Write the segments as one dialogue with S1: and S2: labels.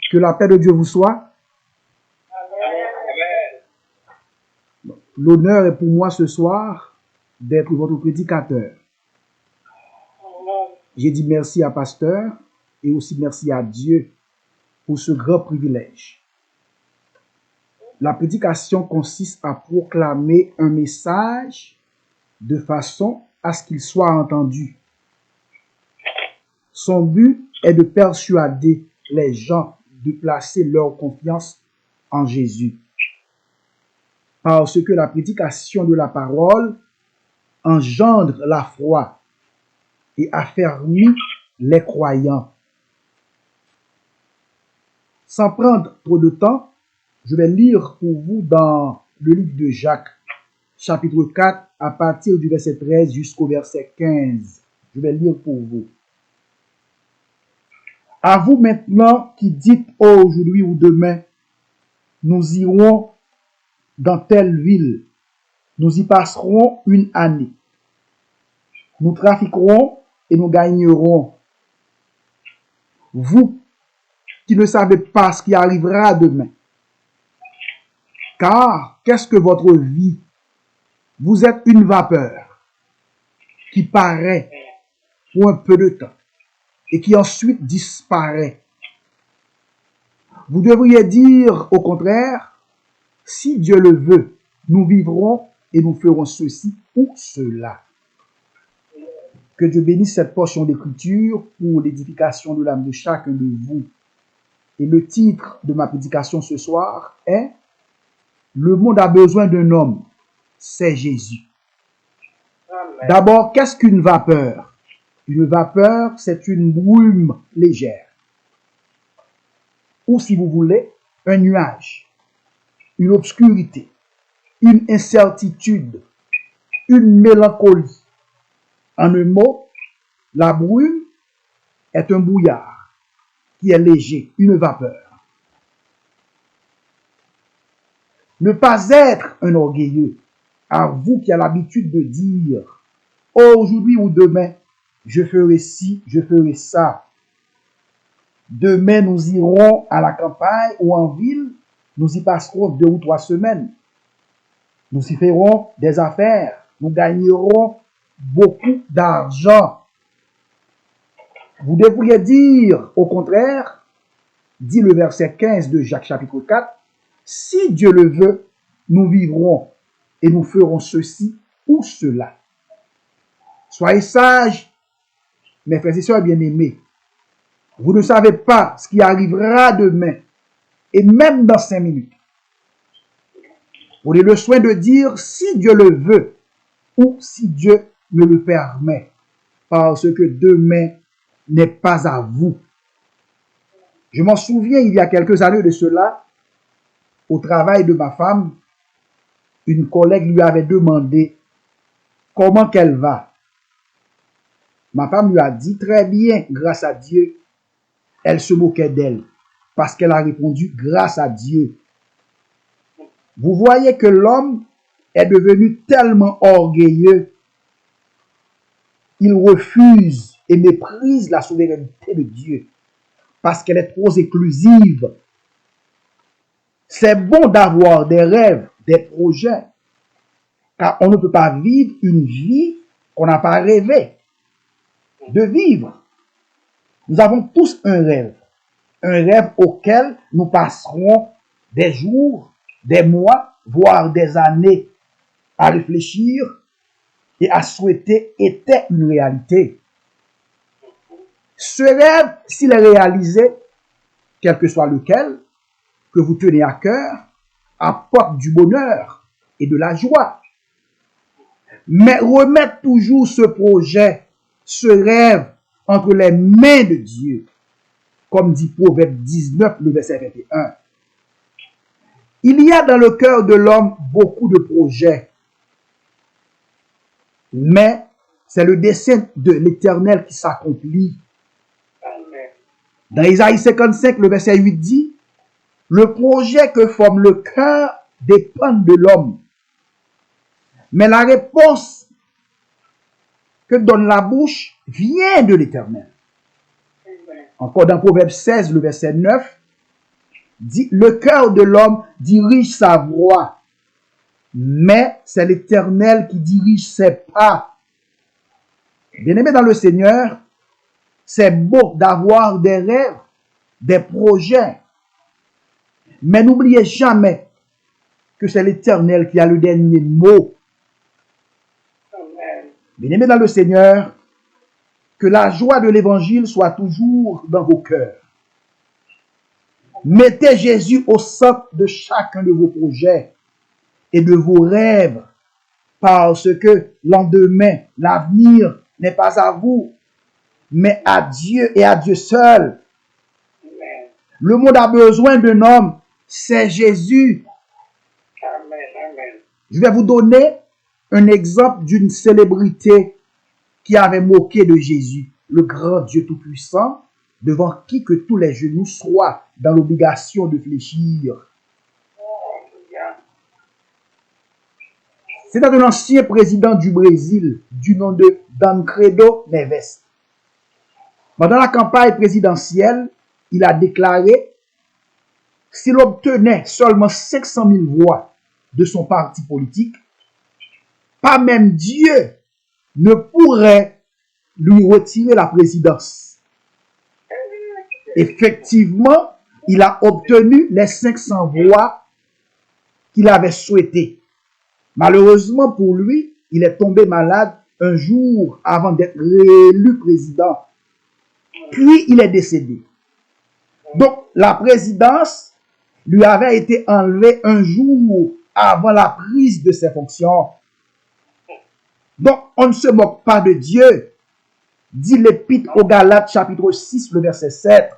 S1: Que la paix de Dieu vous soit. L'honneur est pour moi ce soir d'être votre prédicateur. J'ai dit merci à pasteur et aussi merci à Dieu pour ce grand privilège. La prédication consiste à proclamer un message de façon à ce qu'il soit entendu. Son but est de persuader les gens de placer leur confiance en Jésus. Parce que la prédication de la parole engendre la foi et affermit les croyants. Sans prendre trop de temps, je vais lire pour vous dans le livre de Jacques, chapitre 4, à partir du verset 13 jusqu'au verset 15. Je vais lire pour vous. À vous maintenant qui dites aujourd'hui ou demain, nous irons dans telle ville, nous y passerons une année. Nous trafiquerons et nous gagnerons. Vous qui ne savez pas ce qui arrivera demain. Car qu'est-ce que votre vie? Vous êtes une vapeur qui paraît pour un peu de temps et qui ensuite disparaît. Vous devriez dire au contraire, si Dieu le veut, nous vivrons et nous ferons ceci ou cela. Que Dieu bénisse cette portion d'écriture pour l'édification de l'âme de chacun de vous. Et le titre de ma prédication ce soir est « Le monde a besoin d'un homme, c'est Jésus ». D'abord, qu'est-ce qu'une vapeur? Une vapeur, c'est une brume légère. Ou si vous voulez, un nuage, une obscurité, une incertitude, une mélancolie. En un mot, la brume est un brouillard qui est léger, une vapeur. Ne pas être un orgueilleux, à vous qui avez l'habitude de dire « aujourd'hui ou demain, je ferai ci, je ferai ça. Demain, nous irons à la campagne ou en ville, nous y passerons 2 ou 3 semaines. Nous y ferons des affaires, nous gagnerons beaucoup d'argent. » Vous devriez dire, au contraire, dit le verset 15 de Jacques chapitre 4, « Si Dieu le veut, nous vivrons et nous ferons ceci ou cela. » Soyez sages, mes frères et sœurs bien-aimés. Vous ne savez pas ce qui arrivera demain et même dans 5 minutes. Prenez le soin de dire si Dieu le veut ou si Dieu me le permet, parce que demain n'est pas à vous. Je m'en souviens, il y a quelques années de cela, au travail de ma femme, une collègue lui avait demandé comment qu'elle va. Ma femme lui a dit très bien, grâce à Dieu. Elle se moquait d'elle parce qu'elle a répondu grâce à Dieu. Vous voyez que l'homme est devenu tellement orgueilleux, il refuse et méprise la souveraineté de Dieu parce qu'elle est trop exclusive. C'est bon d'avoir des rêves, des projets, car on ne peut pas vivre une vie qu'on n'a pas rêvé de vivre. Nous avons tous un rêve auquel nous passerons des jours, des mois, voire des années à réfléchir et à souhaiter était une réalité. Ce rêve, s'il est réalisé, quel que soit lequel, que vous tenez à cœur, apporte du bonheur et de la joie. Mais remettre toujours ce projet, ce rêve, entre les mains de Dieu, comme dit Proverbe 19, le verset 21. Il y a dans le cœur de l'homme beaucoup de projets, mais c'est le dessein de l'Éternel qui s'accomplit. Dans Isaïe 55, le verset 8 dit, « Le projet que forme le cœur dépend de l'homme, mais la réponse que donne la bouche vient de l'Éternel. » Encore dans Proverbe 16, le verset 9, le cœur de l'homme dirige sa voie, mais c'est l'Éternel qui dirige ses pas. Bien-aimés dans le Seigneur, c'est beau d'avoir des rêves, des projets, mais n'oubliez jamais que c'est l'Éternel qui a le dernier mot. Bien-aimés dans le Seigneur, que la joie de l'Évangile soit toujours dans vos cœurs. Mettez Jésus au centre de chacun de vos projets et de vos rêves, parce que lendemain, l'avenir n'est pas à vous, mais à Dieu et à Dieu seul. Amen. Le monde a besoin d'un homme, c'est Jésus. Amen, amen. Je vais vous donner un exemple d'une célébrité qui avait moqué de Jésus, le grand Dieu Tout-Puissant, devant qui que tous les genoux soient dans l'obligation de fléchir. C'est un ancien président du Brésil, du nom de Tancredo Neves. Pendant la campagne présidentielle, il a déclaré s'il obtenait seulement 500 000 voix de son parti politique, pas même Dieu ne pourrait lui retirer la présidence. Effectivement, il a obtenu les 500 voix qu'il avait souhaitées. Malheureusement pour lui, il est tombé malade un jour avant d'être réélu président. Puis il est décédé. Donc la présidence lui avait été enlevée un jour avant la prise de ses fonctions. Donc on ne se moque pas de Dieu, dit l'Épître aux Galates chapitre 6, le verset 7.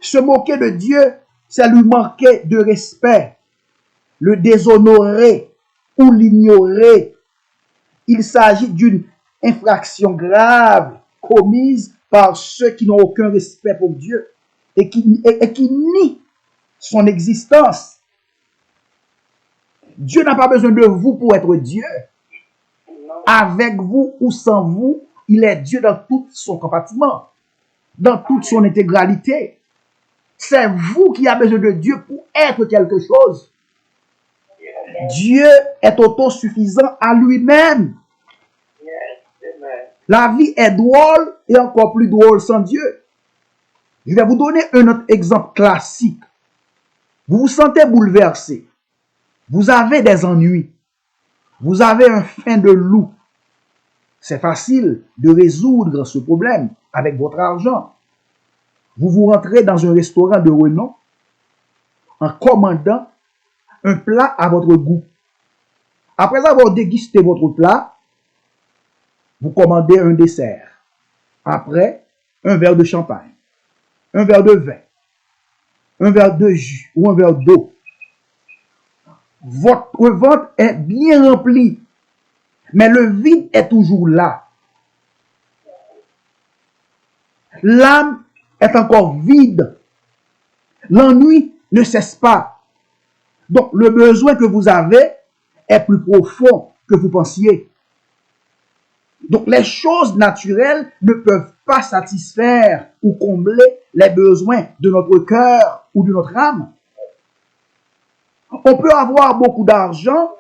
S1: Se moquer de Dieu, c'est lui manquer de respect, le déshonorer ou l'ignorer. Il s'agit d'une infraction grave commise par ceux qui n'ont aucun respect pour Dieu et qui nient son existence. Dieu n'a pas besoin de vous pour être Dieu. Avec vous ou sans vous, il est Dieu dans tout son compartiment, dans toute son intégralité. C'est vous qui avez besoin de Dieu pour être quelque chose. Dieu est autosuffisant à lui-même. La vie est drôle et encore plus drôle sans Dieu. Je vais vous donner un autre exemple classique. Vous vous sentez bouleversé. Vous avez des ennuis. Vous avez un faim de loup. C'est facile de résoudre ce problème avec votre argent. Vous vous rentrez dans un restaurant de renom en commandant un plat à votre goût. Après avoir dégusté votre plat, vous commandez un dessert. Après, un verre de champagne, un verre de vin, un verre de jus ou un verre d'eau. Votre ventre est bien rempli, mais le vide est toujours là. L'âme est encore vide. L'ennui ne cesse pas. Donc, le besoin que vous avez est plus profond que vous pensiez. Donc, les choses naturelles ne peuvent pas satisfaire ou combler les besoins de notre cœur ou de notre âme. On peut avoir beaucoup d'argent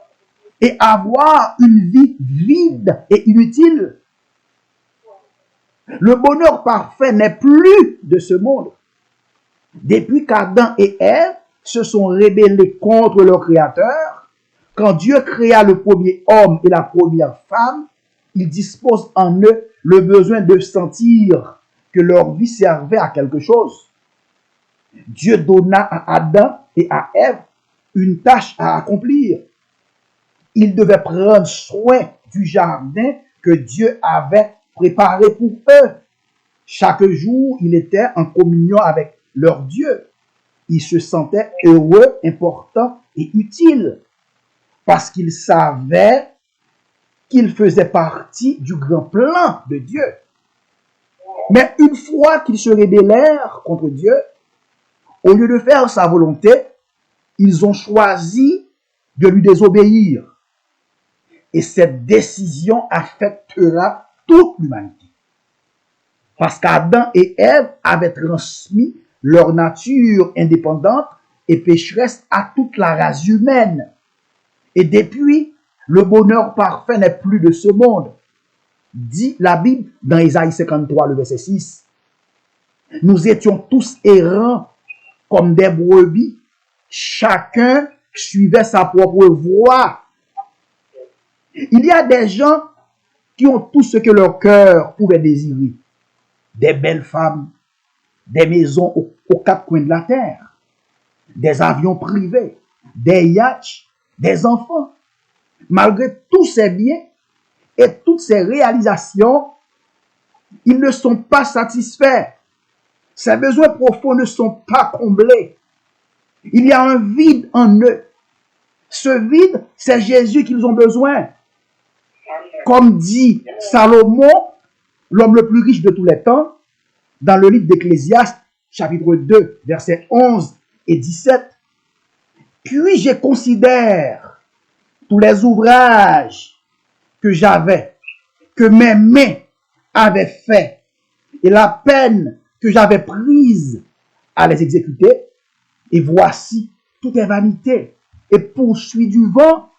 S1: et avoir une vie vide et inutile. Le bonheur parfait n'est plus de ce monde. Depuis qu'Adam et Ève se sont rebellés contre leur Créateur, quand Dieu créa le premier homme et la première femme, il dispose en eux le besoin de sentir que leur vie servait à quelque chose. Dieu donna à Adam et à Ève une tâche à accomplir. Ils devaient prendre soin du jardin que Dieu avait préparé pour eux. Chaque jour, ils étaient en communion avec leur Dieu. Ils se sentaient heureux, importants et utiles parce qu'ils savaient qu'ils faisaient partie du grand plan de Dieu. Mais une fois qu'ils se rébellèrent contre Dieu, au lieu de faire sa volonté, ils ont choisi de lui désobéir. Et cette décision affectera toute l'humanité. Parce qu'Adam et Ève avaient transmis leur nature indépendante et pécheresse à toute la race humaine. Et depuis, le bonheur parfait n'est plus de ce monde. Dit la Bible dans Ésaïe 53, le verset 6. Nous étions tous errants comme des brebis. Chacun suivait sa propre voie. Il y a des gens qui ont tout ce que leur cœur pouvait désirer. Des belles femmes, des maisons aux quatre coins de la terre, des avions privés, des yachts, des enfants. Malgré tous ces biens et toutes ces réalisations, ils ne sont pas satisfaits. Ces besoins profonds ne sont pas comblés. Il y a un vide en eux. Ce vide, c'est Jésus qu'ils ont besoin. Comme dit Salomon, l'homme le plus riche de tous les temps, dans le livre d'Ecclésiaste, chapitre 2, versets 11 et 17. Puis je considère tous les ouvrages que j'avais, que mes mains avaient fait, et la peine que j'avais prise à les exécuter, et voici, tout est vanité et poursuit du vent.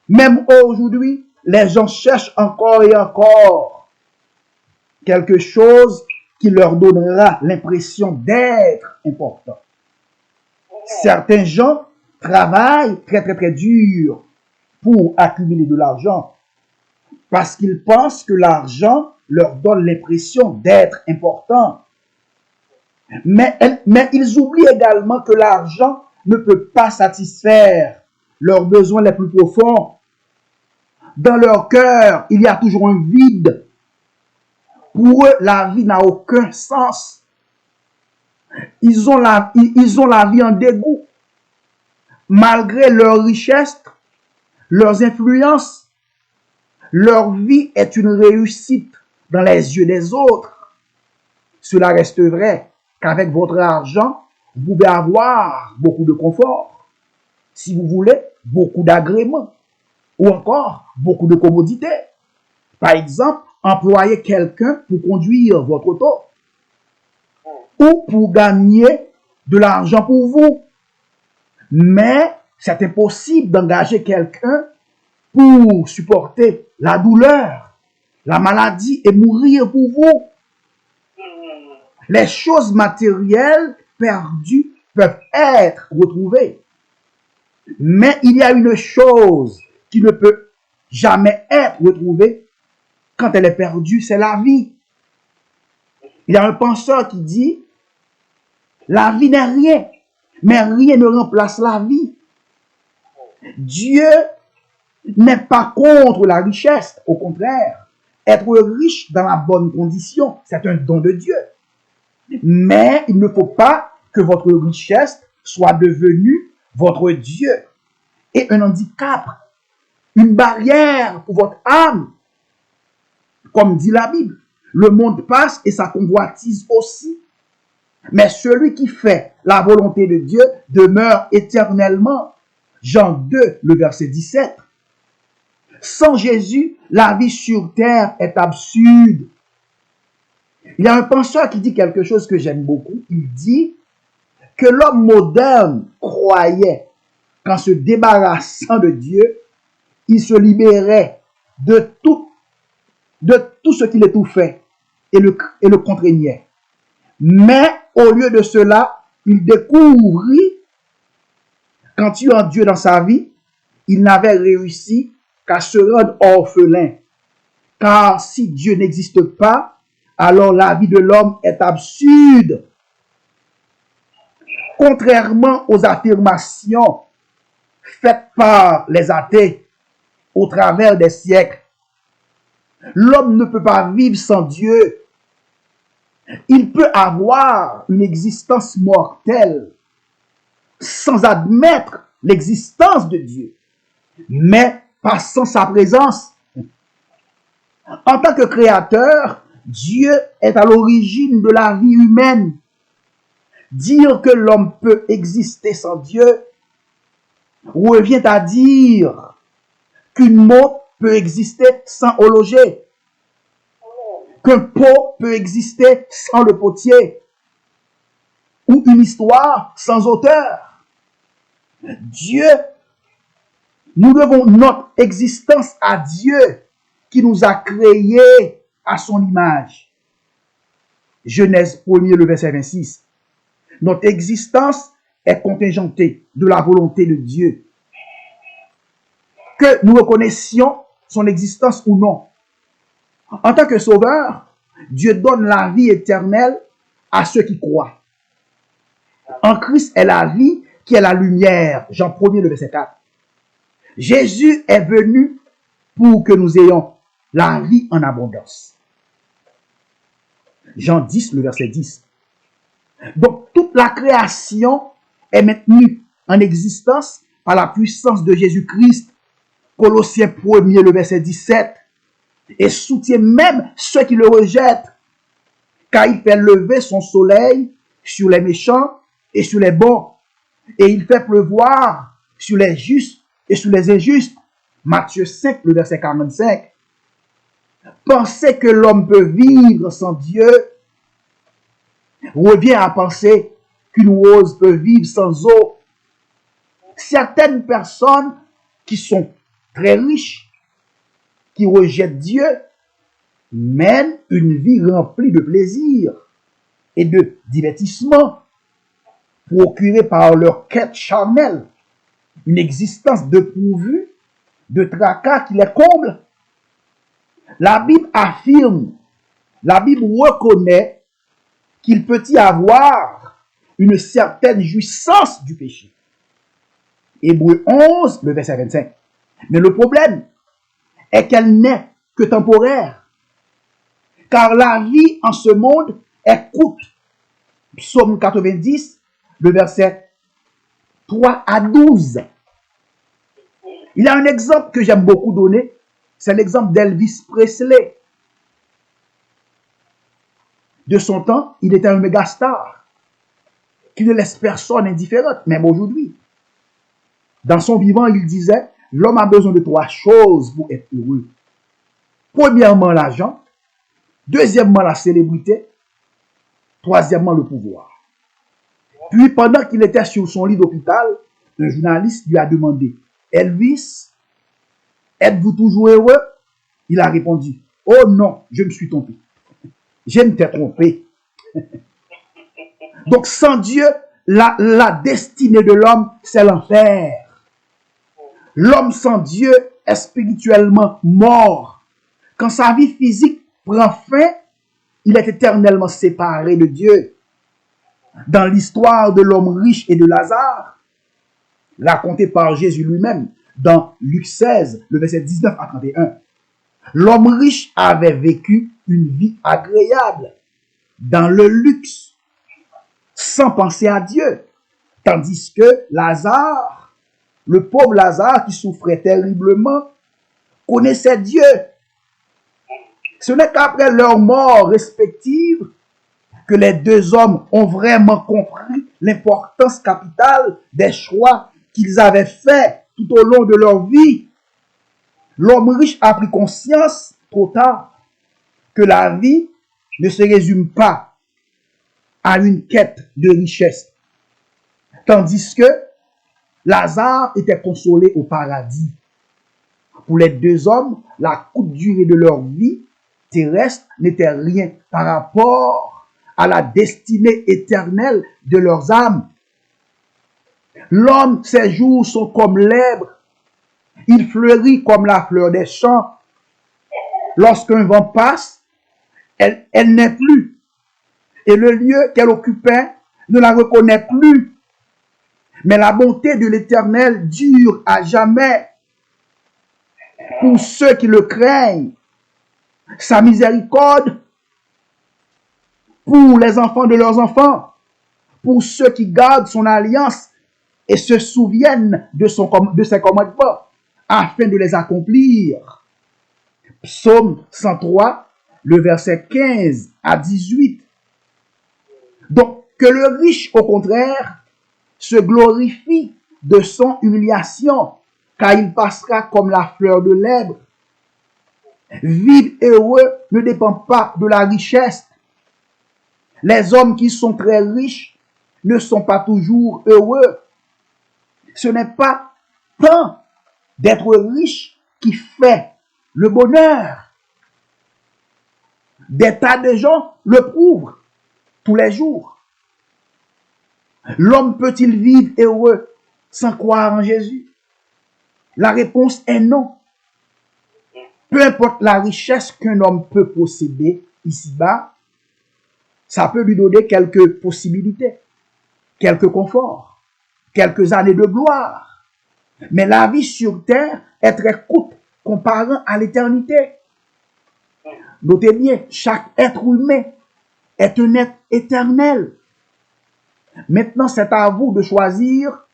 S1: Même aujourd'hui, les gens cherchent encore et encore quelque chose qui leur donnera l'impression d'être important. Certains gens travaillent très dur pour accumuler de l'argent parce qu'ils pensent que l'argent leur donne l'impression d'être important. Mais ils oublient également que l'argent ne peut pas satisfaire leurs besoins les plus profonds. Dans leur cœur, il y a toujours un vide. Pour eux, la vie n'a aucun sens. Ils ont la vie en dégoût. Malgré leur richesse, leurs influences, leur vie est une réussite dans les yeux des autres. Cela reste vrai qu'avec votre argent, vous pouvez avoir beaucoup de confort. Si vous voulez, beaucoup d'agréments. Ou encore, beaucoup de commodités. Par exemple, employer quelqu'un pour conduire votre auto. Ou pour gagner de l'argent pour vous. Mais c'est impossible d'engager quelqu'un pour supporter la douleur, la maladie et mourir pour vous. Les choses matérielles perdues peuvent être retrouvées. Mais il y a une chose qui ne peut jamais être retrouvée quand elle est perdue, c'est la vie. Il y a un penseur qui dit, la vie n'est rien, mais rien ne remplace la vie. Dieu n'est pas contre la richesse, au contraire. Être riche dans la bonne condition, c'est un don de Dieu. Mais il ne faut pas que votre richesse soit devenue votre Dieu et un handicap, une barrière pour votre âme. Comme dit la Bible, le monde passe et sa convoitise aussi. Mais celui qui fait la volonté de Dieu demeure éternellement. Jean 2, le verset 17. Sans Jésus, la vie sur terre est absurde. Il y a un penseur qui dit quelque chose que j'aime beaucoup. Il dit que l'homme moderne croyait qu'en se débarrassant de Dieu, il se libérait de tout ce qui l'étouffait et le contraignait. Mais au lieu de cela, il découvrit qu'en tuant Dieu dans sa vie, il n'avait réussi qu'à se rendre orphelin. Car si Dieu n'existe pas, alors la vie de l'homme est absurde. Contrairement aux affirmations faites par les athées au travers des siècles, l'homme ne peut pas vivre sans Dieu. Il peut avoir une existence mortelle sans admettre l'existence de Dieu, mais pas sans sa présence. En tant que créateur, Dieu est à l'origine de la vie humaine. Dire que l'homme peut exister sans Dieu revient à dire qu'une montre peut exister sans horloger, qu'un pot peut exister sans le potier, ou une histoire sans auteur. Dieu, nous devons notre existence à Dieu qui nous a créés à son image. Genèse 1er, le verset 26. Notre existence est contingentée de la volonté de Dieu. Que nous reconnaissions son existence ou non. En tant que sauveur, Dieu donne la vie éternelle à ceux qui croient. En Christ est la vie qui est la lumière. Jean 1er, le verset 4. Jésus est venu pour que nous ayons la vie en abondance. Jean 10, le verset 10. Donc, toute la création est maintenue en existence par la puissance de Jésus-Christ. Colossiens 1er, le verset 17. Et soutient même ceux qui le rejettent, car il fait lever son soleil sur les méchants et sur les bons, et il fait pleuvoir sur les justes et sur les injustes. Matthieu 5, le verset 45. Penser que l'homme peut vivre sans Dieu revient à penser qu'une rose peut vivre sans eau. Certaines personnes qui sont très riches, qui rejettent Dieu, mènent une vie remplie de plaisir et de divertissement, procurée par leur quête charnelle, une existence dépourvue de tracas qui les comble. La Bible affirme, la Bible reconnaît qu'il peut y avoir une certaine jouissance du péché. Hébreux 11, le verset 25. Mais le problème est qu'elle n'est que temporaire. Car la vie en ce monde est courte. Psaume 90, le verset 3 à 12. Il y a un exemple que j'aime beaucoup donner, c'est l'exemple d'Elvis Presley. De son temps, il était un méga star qui ne laisse personne indifférente, même aujourd'hui. Dans son vivant, il disait, l'homme a besoin de 3 choses pour être heureux. Premièrement, l'argent. Deuxièmement, la célébrité. Troisièmement, le pouvoir. Puis, pendant qu'il était sur son lit d'hôpital, un journaliste lui a demandé, Elvis, êtes-vous toujours heureux? Il a répondu, oh non, je me suis trompé. Je ne t'ai trompé. Donc, sans Dieu, la destinée de l'homme, c'est l'enfer. L'homme sans Dieu est spirituellement mort. Quand sa vie physique prend fin, il est éternellement séparé de Dieu. Dans l'histoire de l'homme riche et de Lazare, racontée par Jésus lui-même, dans Luc 16, le verset 19 à 31, l'homme riche avait vécu une vie agréable, dans le luxe, sans penser à Dieu. Tandis que Lazare, le pauvre Lazare qui souffrait terriblement, connaissait Dieu. Ce n'est qu'après leur mort respective que les deux hommes ont vraiment compris l'importance capitale des choix qu'ils avaient faits tout au long de leur vie. L'homme riche a pris conscience trop tard que la vie ne se résume pas à une quête de richesse, tandis que Lazare était consolé au paradis. Pour les deux hommes, la courte durée de leur vie terrestre n'était rien par rapport à la destinée éternelle de leurs âmes. L'homme, ses jours sont comme l'herbe. Il fleurit comme la fleur des champs. Lorsqu'un vent passe, elle n'est plus. Et le lieu qu'elle occupait ne la reconnaît plus. Mais la bonté de l'Éternel dure à jamais pour ceux qui le craignent. Sa miséricorde pour les enfants de leurs enfants, pour ceux qui gardent son alliance et se souviennent de ses commandements, afin de les accomplir. Psaume 103, le verset 15 à 18. Donc, que le riche, au contraire, se glorifie de son humiliation, car il passera comme la fleur de l'herbe. Vivre heureux ne dépend pas de la richesse. Les hommes qui sont très riches ne sont pas toujours heureux. Ce n'est pas tant d'être riche qui fait le bonheur. Des tas de gens le prouvent tous les jours. L'homme peut-il vivre heureux sans croire en Jésus? La réponse est non. Peu importe la richesse qu'un homme peut posséder ici-bas, ça peut lui donner quelques possibilités, quelques conforts, quelques années de gloire. Mais la vie sur terre est très courte comparée à l'éternité. Notez bien, chaque être humain est un être éternel. Maintenant, c'est à vous de choisir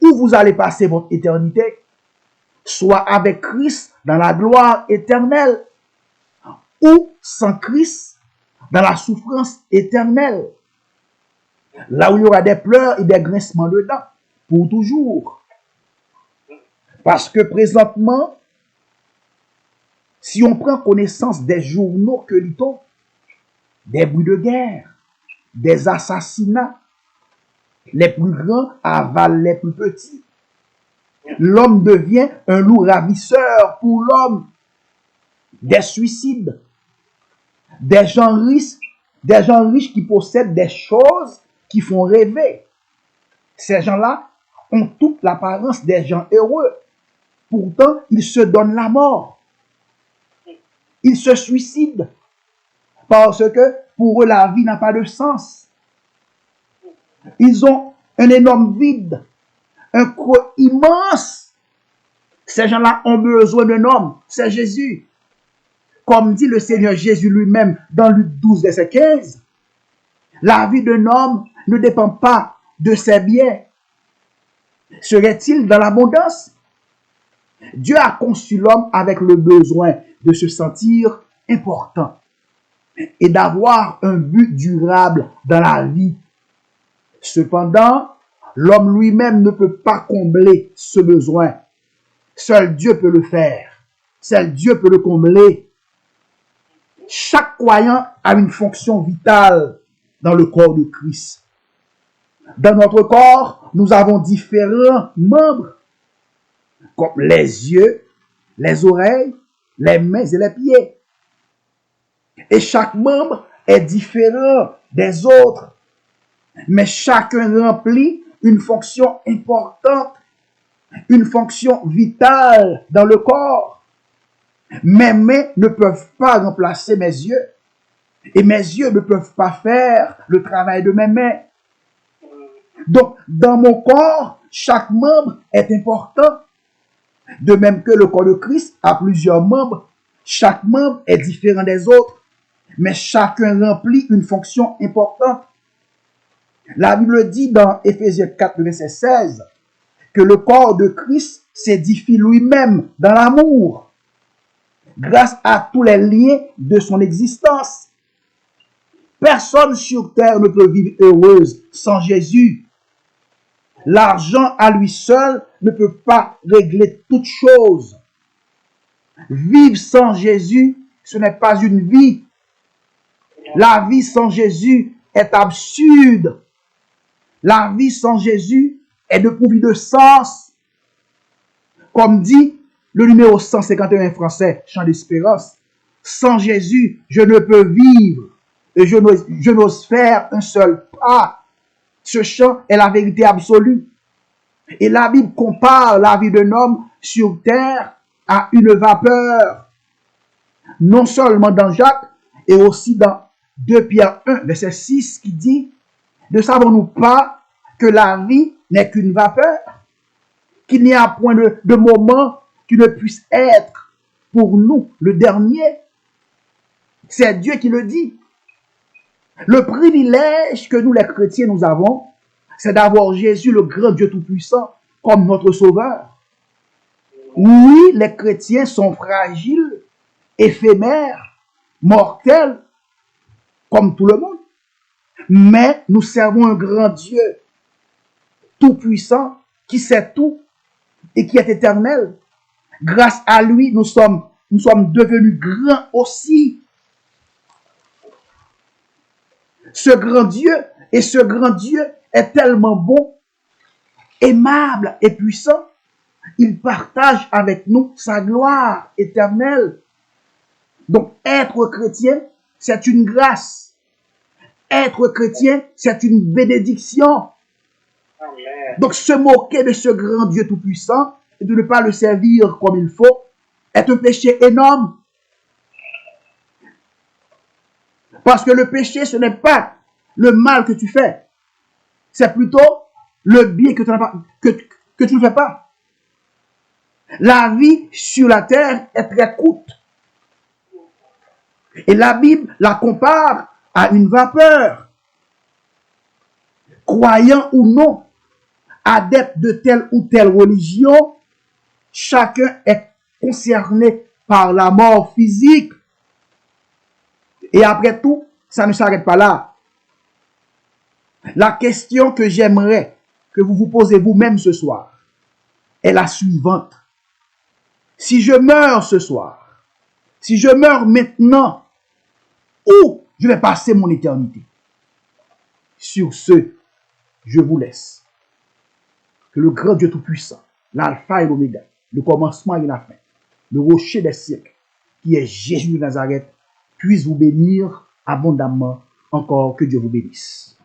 S1: où vous allez passer votre éternité, soit avec Christ dans la gloire éternelle, ou sans Christ dans la souffrance éternelle, là où il y aura des pleurs et des grincements de dents, pour toujours. Parce que présentement, si on prend connaissance des journaux que lit-on, des bruits de guerre, des assassinats, les plus grands avalent les plus petits. L'homme devient un loup ravisseur pour l'homme. Des suicides, des gens riches qui possèdent des choses qui font rêver. Ces gens-là ont toute l'apparence des gens heureux. Pourtant, ils se donnent la mort. Ils se suicident parce que pour eux, la vie n'a pas de sens. Ils ont un énorme vide, un creux immense. Ces gens-là ont besoin d'un homme, c'est Jésus. Comme dit le Seigneur Jésus lui-même dans Luc 12, verset 15, la vie d'un homme ne dépend pas de ses biens. Serait-il dans l'abondance? Dieu a conçu l'homme avec le besoin de se sentir important et d'avoir un but durable dans la vie. Cependant, l'homme lui-même ne peut pas combler ce besoin. Seul Dieu peut le faire. Seul Dieu peut le combler. Chaque croyant a une fonction vitale dans le corps de Christ. Dans notre corps, nous avons différents membres, comme les yeux, les oreilles, les mains et les pieds. Et chaque membre est différent des autres, mais chacun remplit une fonction importante, une fonction vitale dans le corps. Mes mains ne peuvent pas remplacer mes yeux, et mes yeux ne peuvent pas faire le travail de mes mains. Donc, dans mon corps, chaque membre est important. De même que le corps de Christ a plusieurs membres, chaque membre est différent des autres, mais chacun remplit une fonction importante. La Bible dit dans Éphésiens 4, verset 16, que le corps de Christ s'édifie lui-même dans l'amour, grâce à tous les liens de son existence. Personne sur terre ne peut vivre heureuse sans Jésus. L'argent à lui seul ne peut pas régler toutes choses. Vivre sans Jésus, ce n'est pas une vie. La vie sans Jésus est absurde. La vie sans Jésus est dépourvue de sens. Comme dit le numéro 151 français, Chant d'espérance, sans Jésus, je ne peux vivre et je n'ose faire un seul pas. Ce chant est la vérité absolue. Et la Bible compare la vie d'un homme sur terre à une vapeur. Non seulement dans Jacques, et aussi dans 2 Pierre 1, verset 6, qui dit, ne savons-nous pas que la vie n'est qu'une vapeur, qu'il n'y a point de moment qui ne puisse être pour nous le dernier? C'est Dieu qui le dit. Le privilège que nous les chrétiens nous avons, c'est d'avoir Jésus, le grand Dieu Tout-Puissant, comme notre Sauveur. Oui, les chrétiens sont fragiles, éphémères, mortels, comme tout le monde. Mais nous servons un grand Dieu, Tout-Puissant, qui sait tout et qui est éternel. Grâce à lui, nous sommes devenus grands aussi. Ce grand Dieu est tellement bon, aimable et puissant. Il partage avec nous sa gloire éternelle. Donc, être chrétien, c'est une grâce. Être chrétien, c'est une bénédiction.
S2: Amen.
S1: Donc, se moquer de ce grand Dieu tout-puissant et de ne pas le servir comme il faut est un péché énorme. Parce que le péché, ce n'est pas le mal que tu fais. C'est plutôt le bien que tu ne fais pas. La vie sur la terre est très courte. Et la Bible la compare à une vapeur. Croyant ou non, adepte de telle ou telle religion, chacun est concerné par la mort physique. Et après tout, ça ne s'arrête pas là. La question que j'aimerais que vous vous posez vous-même ce soir est la suivante. Si je meurs ce soir, si je meurs maintenant, où je vais passer mon éternité? Sur ce, je vous laisse. Que le grand Dieu Tout-Puissant, l'alpha et l'oméga, le commencement et la fin, le rocher des siècles, qui est Jésus de Nazareth, puisse vous bénir abondamment. Encore que Dieu vous bénisse.